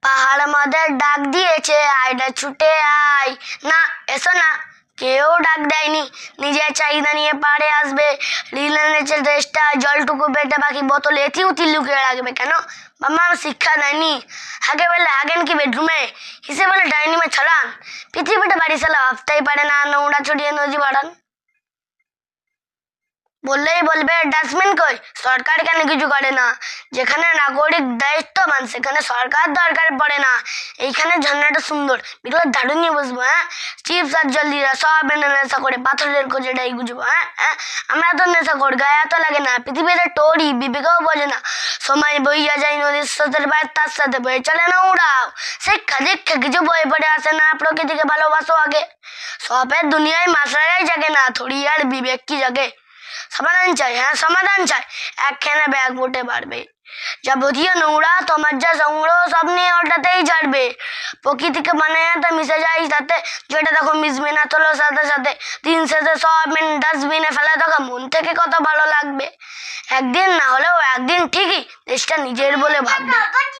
পাহাড় আমাদের ডাক দিয়েছে, আয়টা ছুটে আয়। না, এসো না, কেউ ডাক দেয়নি। নিজের চাহিদা নিয়ে পাড়ে আসবে, রিলেনের চেষ্টা, জলটুকু পেটে বাকি বোতল এথি উথি লুকিয়ে রাখবে। কেন? বাবা শিক্ষা দেয়নি। আগে বললে হাগেন কি বেডরুমে, হিসেবে বলে ডাইনিংয়ে ছড়ান। পৃথিবীটা বাড়ি চালা ভাবতেই পারে না, নোংরা ছড়িয়ে নদী বাড়ান। বললেই বলবে ডাস্টবিন কই, সরকার কেন কিছু করে না? যেখানে নাগরিক দায়িত্ববান সেখানে সরকার দরকার পড়ে না। এইখানে ঝর্ণাটা সুন্দর, বিকেলে দারুণ নিয়ে বসবো। চিপস আর জলদিরা সব এনে নেশা করে পাথরের কোচেটাই গুজবো। আমরা তো নেশা কর, গায়ে এত লাগে না। পৃথিবীতে টোরি বিবেকেও বোঝে না। সময় বইয়া যায় নদীর স্রোতের বাইর, তার সাথে বয়ে চলে না উড়াও। শিক্ষা দীক্ষা কিছু বই পড়ে আসে না, প্রকৃতিকে ভালোবাসো আগে। সবের দুনিয়ায় মাসারাই জাগে না, থরি আর বিবেক কি জাগে। সমাধান চাই, সমাধান চাই, একখানে ব্যাগ উঠে পারবে। যাবতীয় নোংরা তোমার যা সংগ্রহ সব নিয়ে ওটাতেই ছাড়বে। প্রকৃতিকে মানে তো মিশে যায় সাথে, যেটা দেখো মিশবে না তোলো সাথে সাথে। দিন শেষে সব ডাস্টবিনে ফেলে দেখো, মন থেকে কত ভালো লাগবে। একদিন না হলেও একদিন ঠিকই দেশটা নিজের বলে ভাববে।